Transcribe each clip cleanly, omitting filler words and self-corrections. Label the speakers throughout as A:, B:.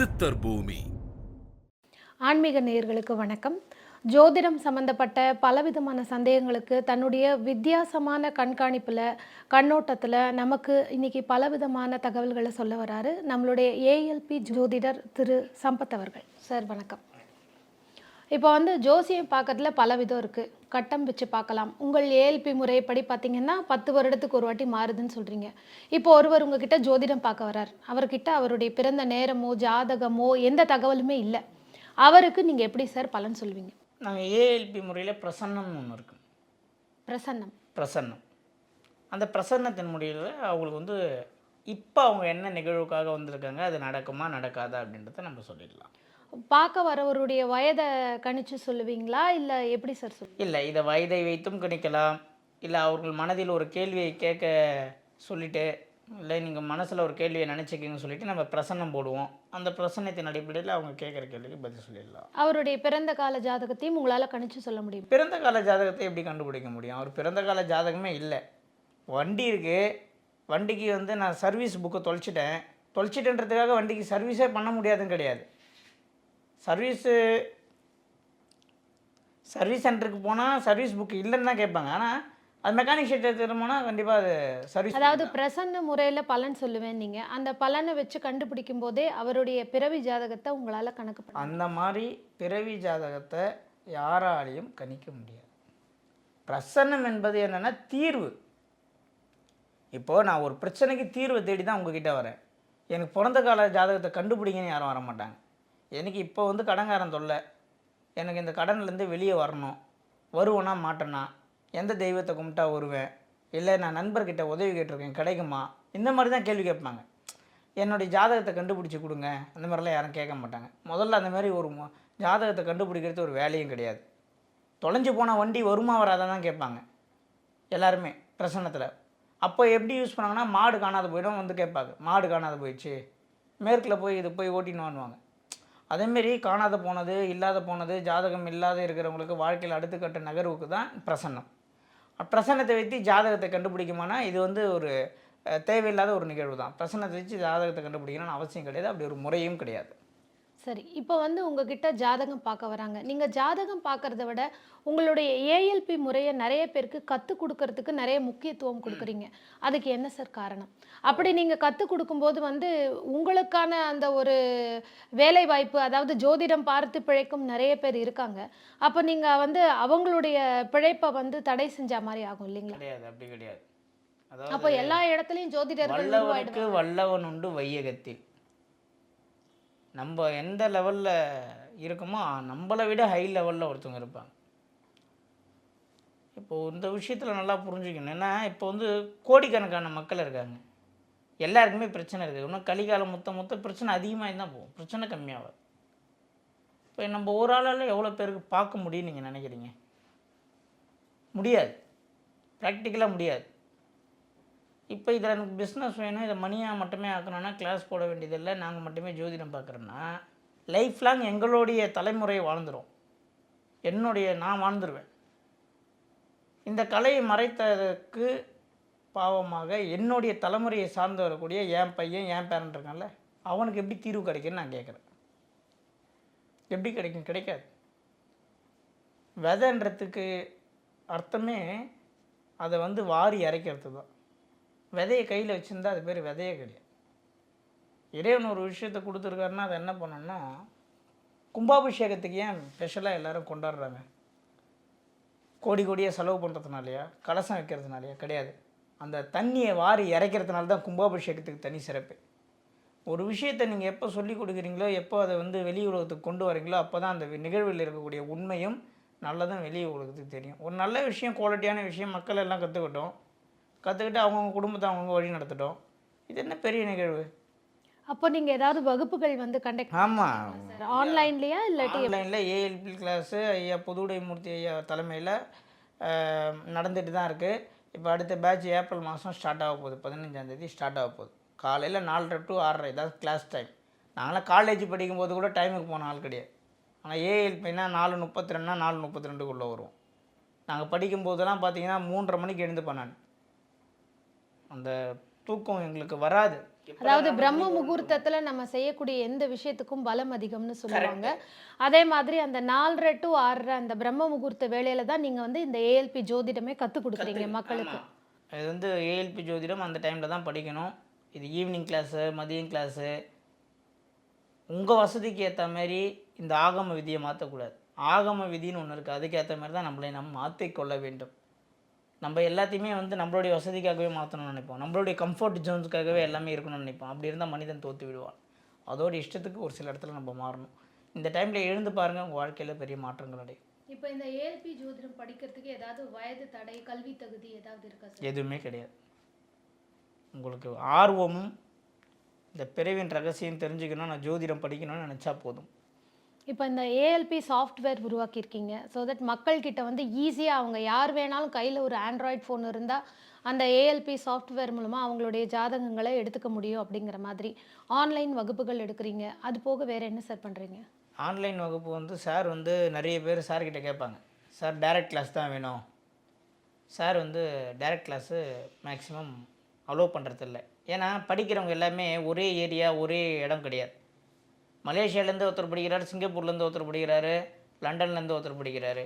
A: சித்தர் பூமி.
B: ஆன்மீக நேயர்களுக்கு வணக்கம். ஜோதிடம் சம்பந்தப்பட்ட பலவிதமான சந்தேகங்களுக்கு தன்னுடைய வித்தியாசமான கண்ணோட்டத்தில் நமக்கு இன்னைக்கு பலவிதமான தகவல்களை சொல்ல வராரு நம்மளுடைய ஏஎல்பி ஜோதிடர் திரு சம்பத் அவர்கள். சார் வணக்கம். இப்போ ஜோசியம் பார்க்கறதுல பல விதம் இருக்குது. கட்டம் வச்சு பார்க்கலாம். உங்கள் ஏஎல்பி முறைப்படி பார்த்தீங்கன்னா 10 வருடத்துக்கு ஒரு வாட்டி மாறுதுன்னு சொல்கிறீங்க. இப்போ ஒருவர் உங்ககிட்ட ஜோதிடம் பார்க்க வர்றார். அவர்கிட்ட அவருடைய பிறந்த நேரமோ ஜாதகமோ எந்த தகவலுமே இல்லை. அவருக்கு நீங்கள் எப்படி சார் பலன் சொல்வீங்க?
C: நாங்கள் ஏஎல்பி முறையில் பிரசன்னம்னு ஒன்று இருக்குது. பிரசன்னம் அந்த பிரசன்னத்தின் முறையில் அவங்களுக்கு இப்போ அவங்க என்ன நிகழ்வுக்காக வந்திருக்காங்க, அது நடக்குமா நடக்காதா அப்படின்றத நம்ம சொல்லிடலாம்.
B: பார்க்க வரவருடைய வயதை கணிச்சு சொல்லுவீங்களா இல்லை எப்படி சார் சொல்லுவீங்க?
C: இல்லை, இதை வயதை வைத்தும் கணிக்கலாம். இல்லை அவர்கள் மனதில் ஒரு கேள்வியை கேட்க சொல்லிவிட்டு, இல்லை நீங்கள் மனசில் ஒரு கேள்வியை நினச்சிக்கிங்கன்னு சொல்லிவிட்டு நம்ம பிரசன்னம் போடுவோம். அந்த பிரசன்னத்தின் அடிப்படையில் அவங்க கேட்குற கேள்விக்கு பதில் சொல்லிடலாம்.
B: அவருடைய பிறந்த கால ஜாதகத்தையும் உங்களால் கணிச்சு சொல்ல முடியும்?
C: பிறந்த கால ஜாதகத்தை எப்படி கண்டுபிடிக்க முடியும்? அவர் பிறந்த கால ஜாதகமே இல்லை. வண்டி இருக்குது, வண்டிக்கு நான் சர்வீஸ் புக்கை தொலைச்சிட்டேன்றதுக்காக வண்டிக்கு சர்வீஸே பண்ண முடியாதுன்னு கிடையாது. சர்வீஸ் சென்டருக்கு போனால் சர்வீஸ் புக் இல்லைன்னு தான் கேட்பாங்க. ஆனால் அது மெக்கானிக் ஷெட் எடுத்துகிட்டு போனால் கண்டிப்பாக அது சர்வீஸ்.
B: அதாவது பிரசன்ன முறையில் பலன் சொல்லுவேன். நீங்கள் அந்த பலனை வச்சு கண்டுபிடிக்கும் போதே அவருடைய பிறவி ஜாதகத்தை உங்களால் கணக்கு பண்ண
C: அந்த மாதிரி பிறவி ஜாதகத்தை யாராலையும் கணிக்க முடியாது. பிரசன்னம் என்பது என்னென்னா தீர்வு. இப்போது நான் ஒரு பிரச்சனைக்கு தீர்வை தேடி தான் உங்ககிட்ட வரேன். எனக்கு பிறந்த கால ஜாதகத்தை கண்டுபிடிங்கன்னு யாரும் வர மாட்டாங்க. எனக்கு இப்போ கடன்காரன் தொல்லை, எனக்கு இந்த கடன்லேருந்து வெளியே வரணும், வருவேனா மாட்டேனா, எந்த தெய்வத்தை கும்பிட்டா வருவேன், இல்லை நான் நண்பர்கிட்ட உதவி கேட்டிருக்கேன் கிடைக்குமா, இந்த மாதிரி தான் கேள்வி கேட்பாங்க. என்னுடைய ஜாதகத்தை கண்டுபிடிச்சி கொடுங்க, அந்த மாதிரிலாம் யாரும் கேட்க மாட்டாங்க. முதல்ல அந்த மாதிரி ஒரு ஜாதகத்தை கண்டுபிடிக்கிறது ஒரு வேலையும் கிடையாது. தொலைஞ்சு போன வண்டி வருமா வராதான் தான் கேட்பாங்க எல்லாருமே பிரசன்னத்தில். அப்போ எப்படி யூஸ் பண்ணாங்கன்னா, மாடு காணாத போயிடும் கேட்பாங்க. மாடு காணாத போயிடுச்சு, மேற்கில் போய் இது போய் ஓட்டின்னு வாங்குவாங்க. அதேமாரி காணாத போனது, இல்லாத போனது, ஜாதகம் இல்லாத இருக்கிறவங்களுக்கு வாழ்க்கையில் அடுத்த கட்ட நகர்வுக்கு தான் பிரசன்னம். பிரசன்னத்தை வைத்து ஜாதகத்தை கண்டுபிடிக்குமானா இது ஒரு தேவையில்லாத ஒரு நிகழ்வு தான். பிரசன்னத்தை வச்சு ஜாதகத்தை கண்டுபிடிக்கணும்னு அவசியம் கிடையாது, அப்படி ஒரு முறையும் கிடையாது.
B: சரி, இப்போ உங்ககிட்ட ஜாதகம் பார்க்க வராங்க. நீங்கள் ஜாதகம் பார்க்குறத விட உங்களுடைய ஏஎல்பி முறையை நிறைய பேருக்கு கற்றுக் கொடுக்கறதுக்கு நிறைய முக்கியத்துவம் கொடுக்குறீங்க. அதுக்கு என்ன சார் காரணம்? அப்படி நீங்கள் கற்றுக் கொடுக்கும்போது உங்களுக்கான அந்த ஒரு வேலை வாய்ப்பு, அதாவது ஜோதிடம் பார்த்து பிழைக்கும் நிறைய பேர் இருக்காங்க. அப்போ நீங்கள் அவங்களுடைய பிழைப்பை தடை செஞ்ச மாதிரி ஆகும் இல்லைங்களா?
C: கிடையாது, அப்படி கிடையாது.
B: அப்போ எல்லா இடத்துலையும் ஜோதிடர்கள்
C: வல்லவன் உண்டு வையகத்தில். நம்ம எந்த லெவலில் இருக்கோமோ நம்மளை விட ஹை லெவலில் ஒருத்தவங்க இருப்பாங்க. இப்போது இந்த விஷயத்தில் நல்லா புரிஞ்சுக்கணும். ஏன்னா இப்போ கோடிக்கணக்கான மக்கள் இருக்காங்க, எல்லாருக்குமே பிரச்சனை இருக்குது. இன்னும் கலிகாலம் மொத்த பிரச்சனை அதிகமாக தான் போகும், பிரச்சனை கம்மியாகாது. இப்போ நம்ம ஒரு ஆளால் எவ்வளோ பேருக்கு பார்க்க முடியும்னு நீங்கள் நினைக்கிறீங்க? முடியாது, ப்ராக்டிக்கலாக முடியாது. இப்போ இதில் எனக்கு பிஸ்னஸ் வேணும், இதை மணியாக மட்டுமே ஆக்கணும்னா கிளாஸ் போட வேண்டியதில்லை, நாங்கள் மட்டுமே ஜோதிடம் பார்க்குறோன்னா லைஃப் லாங் எங்களுடைய தலைமுறை வாழ்ந்துடும், நான் வாழ்ந்துருவேன். இந்த கலையை மறைத்ததற்கு பாவமாக என்னுடைய தலைமுறையை சார்ந்து வரக்கூடிய என் பையன், என் பேரண்ட் இருக்கான்ல, அவனுக்கு எப்படி தீர்வு கிடைக்குன்னு நான் கேட்குறேன். எப்படி கிடைக்கும்? கிடைக்காது. விதைன்றதுக்கு அர்த்தமே அதை வாரி இறைக்கிறது தான். விதையை கையில் வச்சுருந்தா அது பேர் விதையே கிடையாது. இறைவன் ஒரு விஷயத்தை கொடுத்துருக்காருன்னா அதை என்ன பண்ணணும்னா, கும்பாபிஷேகத்துக்கு ஏன் ஸ்பெஷலாக எல்லோரும் கொண்டாடுறாங்க? கோடியாக செலவு பண்ணுறதுனாலையா, கலசம் வைக்கிறதுனாலையா? கிடையாது. அந்த தண்ணியை வாரி இறைக்கிறதுனால தான் கும்பாபிஷேகத்துக்கு தனி சிறப்பு. ஒரு விஷயத்தை நீங்கள் எப்போ சொல்லி கொடுக்குறீங்களோ, எப்போ அதை வெளி உலகத்துக்கு கொண்டு வரீங்களோ, அப்போ தான் அந்த நிகழ்வில் இருக்கக்கூடிய உண்மையும் நல்லதும் வெளி உலகத்துக்கு தெரியும். ஒரு நல்ல விஷயம், குவாலிட்டியான விஷயம் மக்கள் எல்லாம் கற்றுக்கிட்டு அவங்கவுங்க குடும்பத்தை அவங்கவுங்க வழி நடத்தட்டும். இது என்ன பெரிய நிகழ்வு?
B: அப்போ நீங்கள் ஏதாவது வகுப்புகள் கண்டக்ட்?
C: ஆமாம்,
B: ஆன்லைன்லையா இல்லாட்டி
C: ஆன்லைனில் ஏஎல்பி கிளாஸு ஐயா புதுவுடைமூர்த்தி ஐயா தலைமையில் நடந்துட்டு தான் இருக்குது. இப்போ அடுத்த பேட்ச் ஏப்ரல் மாதம் ஸ்டார்ட் ஆக போகுது, 15ஆம் தேதி ஸ்டார்ட் ஆக போகுது. காலையில் 4:30 to 6:30 இதாவது கிளாஸ் டைம். நாங்களாம் காலேஜ் படிக்கும்போது கூட டைமுக்கு போன ஆள் கிடையாது. ஆனால் ஏஎல்பின்னா 4:32னா 4:32க்குள்ளே வருவோம். நாங்கள் படிக்கும்போதெல்லாம் பார்த்தீங்கன்னா 3:30 மணிக்கு எழுந்துப்பேன் நான். அந்த தூக்கம் எங்களுக்கு வராது.
B: அதாவது பிரம்ம முகூர்த்தத்துல நம்ம செய்யக்கூடிய எந்த விஷயத்துக்கும் பலம் அதிகம்னு சொல்லுவாங்க. அதே மாதிரி அந்த 4:30 to 6:30 அந்த பிரம்ம முகூர்த்த வேளையில தான் நீங்க வந்து இந்த ஏஎல்பி ஜோதிடமே கத்துக் கொடுக்குறீங்க மக்களுக்கு.
C: ஆமா. இது வந்து ஏஎல்பி ஜோதிடம் அந்த டைமில் தான் படிக்கணும். இது ஈவினிங் கிளாஸு, மதியம் கிளாஸு, உங்கள் வசதிக்கு ஏற்ற மாரி இந்த ஆகம விதியை மாற்றக்கூடாது. ஆகம விதின்னு ஒன்று இருக்குது, அதுக்கேற்ற மாதிரி தான் நம்மளை மாற்றிக்கொள்ள வேண்டும். நம்ம எல்லாத்தையுமே வந்து நம்மளுடைய வசதிக்காகவே மாற்றணும்னு நினைப்போம், நம்மளுடைய கம்ஃபர்ட் ஜோன்ஸுக்காகவே எல்லாமே இருக்கணும்னு நினைப்போம். அப்படி இருந்தால் மனிதன் தோற்று விடுவான். அதோட இஷ்டத்துக்கு ஒரு சில இடத்துல நம்ம மாறணும். இந்த டைமில் எழுந்து பாருங்கள், உங்கள் வாழ்க்கையில் பெரிய மாற்றங்கள் அடையும்.
B: இப்போ இந்த ஏஎல்பி ஜோதிடம் படிக்கிறதுக்கு ஏதாவது வயது தடை, கல்வி தகுதி ஏதாவது இருக்கா சார்?
C: எதுவுமே கிடையாது. உங்களுக்கு ஆர்வமும் இந்த பிறவின் ரகசியம் தெரிஞ்சுக்கணும், நான் ஜோதிடம் படிக்கணும்னு நினச்சா போதும்.
B: இப்போ இந்த ஏஎல்பி சாஃப்ட்வேர் உருவாக்கியிருக்கீங்க. ஸோ தட் மக்கள்கிட்ட வந்து ஈஸியாக அவங்க யார் வேணாலும் கையில் ஒரு ஆண்ட்ராய்ட் ஃபோன் இருந்தால் அந்த ஏஎல்பி சாஃப்ட்வேர் மூலமாக அவங்களுடைய ஜாதகங்களை எடுத்துக்க முடியும் அப்படிங்கிற மாதிரி ஆன்லைன் வகுப்புகள் எடுக்கிறீங்க. அது போக வேறு என்ன சார் பண்ணுறீங்க?
C: ஆன்லைன் வகுப்பு வந்து சார் வந்து நிறைய பேர் சார்கிட்ட கேட்பாங்க, சார் டைரக்ட் கிளாஸ் தான் வேணும். சார் வந்து டைரக்ட் கிளாஸு மேக்ஸிமம் அலோவ் பண்ணுறதில்ல. ஏன்னா படிக்கிறவங்க எல்லாமே ஒரே ஏரியா, ஒரே இடம் கிடையாது. மலேசியாவிலேருந்து ஒருத்தர் படிக்கிறாரு, சிங்கப்பூர்லேருந்து ஒருத்தர் படிக்கிறாரு, லண்டன்லேருந்து ஒருத்தர் படிக்கிறாரு,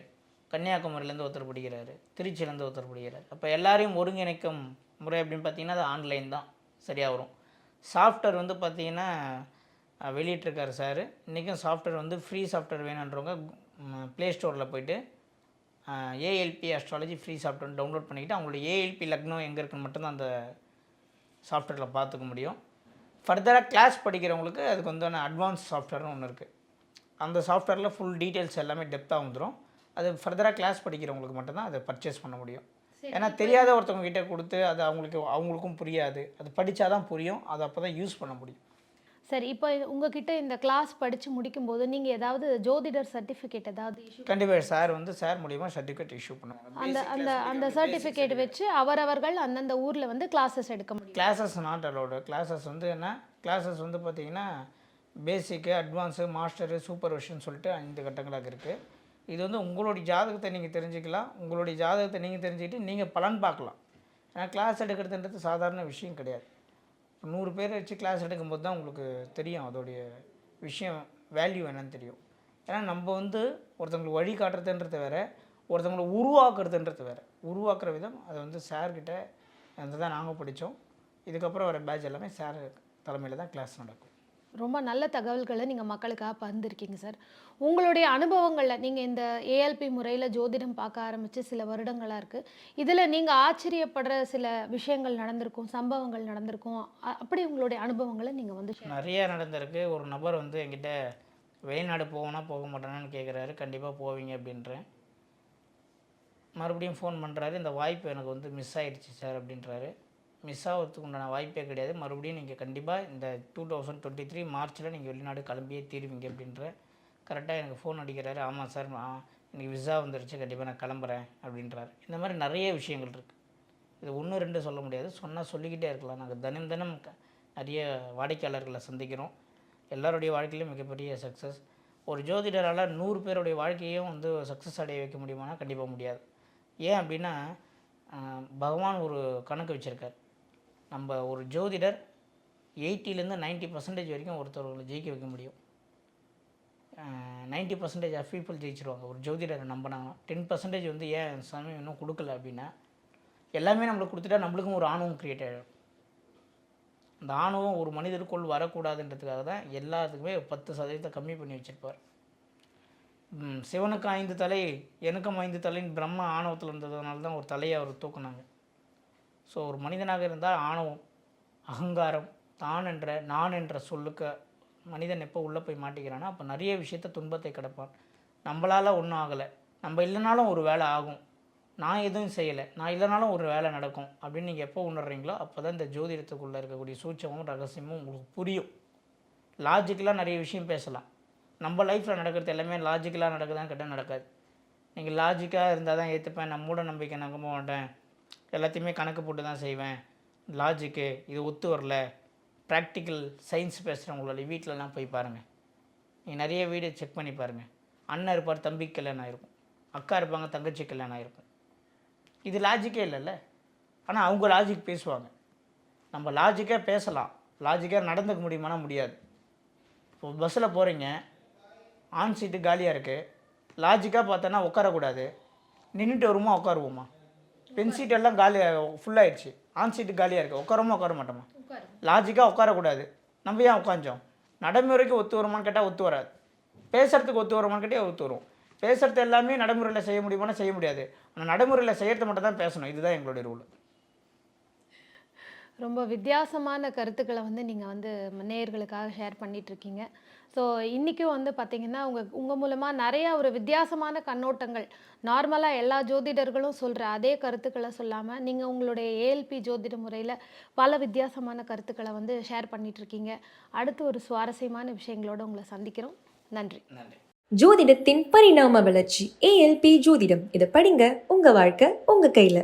C: கன்னியாகுமரியிலேருந்து ஒருத்தர் படிக்கிறாரு, திருச்சியிலேருந்து ஒருத்தர் படிக்கிறாரு. அப்போ எல்லாரையும் ஒருங்கிணைக்கும் முறை அப்படின்னு பார்த்தீங்கன்னா அது ஆன்லைன் தான் சரியாக வரும். சாஃப்ட்வேர் வந்து பார்த்திங்கன்னா வெளியிட்டிருக்காரு சார். இன்றைக்கும் சாஃப்ட்வேர் வந்து ஃப்ரீ சாஃப்ட்வேர் வேணுன்றவங்க ப்ளே ஸ்டோரில் போய்ட்டு ALP astrology free software download பண்ணிக்கிட்டு அவங்களோட ஏஎல்பி லக்னோ எங்கே இருக்குன்னு மட்டும்தான் அந்த சாஃப்ட்வேரில் பார்த்துக்க முடியும். ஃபர்தராக கிளாஸ் படிக்கிறவங்களுக்கு அதுக்கு வந்து அட்வான்ஸ் சாஃப்ட்வேர்னு ஒன்று இருக்குது. அந்த சாஃப்ட்வேரில் ஃபுல் டீட்டெயில்ஸ் எல்லாமே டெப்த்தாக வந்துடும். அது ஃபர்தராக கிளாஸ் படிக்கிறவங்களுக்கு மட்டும்தான் அதை பர்ச்சேஸ் பண்ண முடியும். ஏன்னா தெரியாத ஒருத்தவங்க கிட்டே கொடுத்து அது அவங்களுக்கும் புரியாது. அது படித்தா தான் புரியும், அதை அப்போ தான் யூஸ் பண்ண முடியும்.
B: சரி, இப்போ உங்ககிட்ட இந்த கிளாஸ் படித்து முடிக்கும்போது நீங்கள் ஏதாவது ஜோதிடர் சர்டிஃபிகேட் ஏதாவது இஷ்யூ?
C: கண்டிப்பாக சார் வந்து சார் மூலிமா சர்டிஃபிகேட் இஷ்யூ பண்ணுவாங்க.
B: அந்த அந்த அந்த சர்டிஃபிகேட் வச்சு அவரவர்கள் அந்தந்த ஊரில் வந்து கிளாஸஸ் எடுக்க முடியும்.
C: Classes not allowed. கிளாஸஸ் வந்து என்ன, கிளாஸஸ் வந்து பார்த்திங்கன்னா பேசிக்கு, அட்வான்ஸு, மாஸ்டரு, சூப்பர்விஷன் சொல்லிட்டு 5 கட்டங்களாக இருக்குது. இது வந்து உங்களுடைய ஜாதகத்தை நீங்கள் தெரிஞ்சுக்கலாம். உங்களுடைய ஜாதகத்தை நீங்கள் தெரிஞ்சுக்கிட்டு நீங்கள் பலன் பார்க்கலாம். ஏன்னா கிளாஸ் எடுக்கிறதுன்றது சாதாரண விஷயம் கிடையாது. 100 பேர் வச்சு கிளாஸ் எடுக்கும்போது தான் உங்களுக்கு தெரியும் அதோடைய விஷயம், வேல்யூ என்னன்னு தெரியும். ஏன்னா நம்ம வந்து ஒருத்தவங்களுக்கு வழி காட்டுறதுன்றது வேறு, ஒருத்தவங்களை உருவாக்குறதுன்றது வேறு. உருவாக்குற விதம் அதை வந்து சார்கிட்ட வந்து தான் நாங்கள் படித்தோம். இதுக்கப்புறம் வர பேட்ச் எல்லாமே சார் தலைமையில் தான் கிளாஸ் நடக்கும்.
B: ரொம்ப நல்ல தகவல்களை நீங்கள் மக்களுக்காக பகிர்ந்துருக்கீங்க சார். உங்களுடைய அனுபவங்களில் நீங்கள் இந்த ஏஎல்பி முறையில் ஜோதிடம் பார்க்க ஆரம்பித்து சில வருடங்களாக இருக்குது. இதில் நீங்கள் ஆச்சரியப்படுற சில விஷயங்கள் நடந்திருக்கும், சம்பவங்கள் நடந்திருக்கும். அப்படி உங்களுடைய அனுபவங்களை நீங்கள் வந்து
C: நிறையா நடந்திருக்கு. ஒரு நபர் வந்து என்கிட்ட வெளிநாடு போகணும்னா போக மாட்டேனான்னு கேட்குறாரு. கண்டிப்பாக போவீங்க அப்படின்றேன். மறுபடியும் ஃபோன் பண்ணுறாரு, இந்த வாய்ப்பு எனக்கு வந்து மிஸ் ஆகிடுச்சு சார் அப்படின்றாரு. மிஸ் ஆகிறதுக்கு உண்டான வாய்ப்பே கிடையாது. மறுபடியும் நீங்கள் கண்டிப்பாக இந்த 2023 மார்ச்சில் நீங்கள் வெளிநாடு கிளம்பியே தீருவீங்க அப்படின்ற. கரெக்டாக எனக்கு ஃபோன் அடிக்கிறாரு. ஆமாம் சார், எனக்கு விசா வந்துருச்சு, கண்டிப்பாக நான் கிளம்புறேன் அப்படின்றாரு. இந்த மாதிரி நிறைய விஷயங்கள் இருக்குது. இது 1 2 சொல்ல முடியாது, சொன்னால் சொல்லிக்கிட்டே இருக்கலாம். நாங்கள் தினம் தினம் நிறைய வாடிக்கையாளர்களை சந்திக்கிறோம். எல்லாருடைய வாழ்க்கையிலும் மிகப்பெரிய சக்ஸஸ். ஒரு ஜோதிடரால் 100 பேருடைய வாழ்க்கையும் வந்து சக்ஸஸ் அடைய வைக்க முடியுமானா கண்டிப்பாக முடியாது. ஏன் அப்படின்னா பகவான் ஒரு கணக்கு வச்சுருக்கார். நம்ம ஒரு ஜோதிடர் 80லேருந்து 90% வரைக்கும் ஒருத்தவர்களை ஜெயிக்க வைக்க முடியும். 90% ஆஃப் பீப்புள் ஜெயிச்சிருவாங்க ஒரு ஜோதிடரை நம்பினாங்கன்னா. 10% வந்து ஏன் சாமி இன்னும் கொடுக்கல அப்படின்னா, எல்லாமே நம்மளுக்கு கொடுத்துட்டா நம்மளுக்கும் ஒரு ஆணவம் க்ரியேட் ஆகிடும். அந்த ஆணவம் ஒரு மனிதருக்குள் வரக்கூடாதுன்றதுக்காக தான் எல்லாத்துக்குமே 10% கம்மி பண்ணி வச்சுருப்பார். சிவனுக்கு 5 தலை, எனக்கும் 5 தலைன்னு பிரம்ம ஆணவத்தில் இருந்ததுனால தான் ஒரு தலையை அவர் தூக்குனாங்க. ஸோ ஒரு மனிதனாக இருந்தால் ஆணவம், அகங்காரம், தான் என்ற நான் என்ற சொல்லுக்கு மனிதன் எப்போ உள்ளே போய் மாட்டிக்கிறான்னா அப்போ நிறைய விஷயத்த துன்பத்தை கிடப்பான். நம்மளால் ஒன்றும் ஆகலை, நம்ம இல்லைனாலும் ஒரு வேலை ஆகும், நான் எதுவும் செய்யலை, நான் இல்லைனாலும் ஒரு வேலை நடக்கும் அப்படின்னு நீங்கள் எப்போ உணர்றீங்களோ அப்போ தான் இந்த ஜோதிடத்துக்குள்ளே இருக்கக்கூடிய சூட்சமும் ரகசியமும் உங்களுக்கு புரியும். லாஜிக்கலாக நிறைய விஷயம் பேசலாம். நம்ம லைஃப்பில் நடக்கிறது எல்லாமே லாஜிக்கலாக நடக்குதான்னு கேட்டால் நடக்காது. நீங்கள் லாஜிக்காக இருந்தால் தான் ஏற்றுப்பேன், நான் மூட நம்பிக்கை நம்ப மாட்டேன், எல்லாத்தையுமே கணக்கு போட்டு தான் செய்வேன், லாஜிக்கு இது ஒத்து வரல, ப்ராக்டிக்கல் சயின்ஸ் பேசுகிறவங்களோட வீட்டிலலாம் போய் பாருங்கள். நீங்கள் நிறைய வீடு செக் பண்ணி பாருங்கள். அண்ணன் இருப்பார், தம்பிக்கு கல்யாணம் ஆகிருக்கும், அக்கா இருப்பாங்க, தங்கச்சி கல்யாணம் ஆகிருக்கும். இது லாஜிக்கே இல்லைல்ல. ஆனால் அவங்க லாஜிக் பேசுவாங்க. நம்ம லாஜிக்காக பேசலாம், லாஜிக்காக நடந்துக்க முடியுமானா முடியாது. இப்போ பஸ்ஸில் போகிறீங்க, ஆன் சீட்டு காலியாக இருக்குது, லாஜிக்காக பார்த்தோன்னா உட்காரக்கூடாது, நின்றுட்டு வருமா உட்காருவோமா? பென் சீட் எல்லாம் ஃபுல்லாகிடுச்சு, ஆன் சீட்டு காலியாக இருக்குது, உட்கார மாட்டோமா? லாஜிக்காக உட்காரக்கூடாது, நம்ம ஏன் உட்காந்தோம்? நடைமுறைக்கு ஒத்து வருமான்னு கேட்டால் ஒத்து வராது, பேசுகிறதுக்கு ஒத்து வருமான்னு கேட்டால் ஒத்து வரும். பேசுகிறது எல்லாமே நடைமுறையில் செய்ய முடியுமானா செய்ய முடியாது, ஆனால் நடைமுறையில் செய்கிறது மட்டும் தான் பேசணும். இதுதான் எங்களுடைய ரூல்.
B: ரொம்ப வித்தியாசமான கருத்துக்களை வந்து நீங்கள் வந்து நேயர்களுக்காக ஷேர் பண்ணிகிட்ருக்கீங்க. ஸோ இன்றைக்கும் வந்து பார்த்திங்கன்னா உங்கள் மூலமாக நிறையா ஒரு வித்தியாசமான கண்ணோட்டங்கள், நார்மலாக எல்லா ஜோதிடர்களும் சொல்கிற அதே கருத்துக்களை சொல்லாமல் நீங்கள் உங்களுடைய ஏஎல்பி ஜோதிட முறையில் பல வித்தியாசமான கருத்துக்களை வந்து ஷேர் பண்ணிகிட்ருக்கீங்க. அடுத்து ஒரு சுவாரஸ்யமான விஷயங்களோடு உங்களை சந்திக்கிறோம். நன்றி.
C: நன்றி.
A: ஜோதிடத்தின் பரிணாம வளர்ச்சி ALP ஜோதிடம். இதை படிங்க, உங்க வாழ்க்கை உங்க கையில.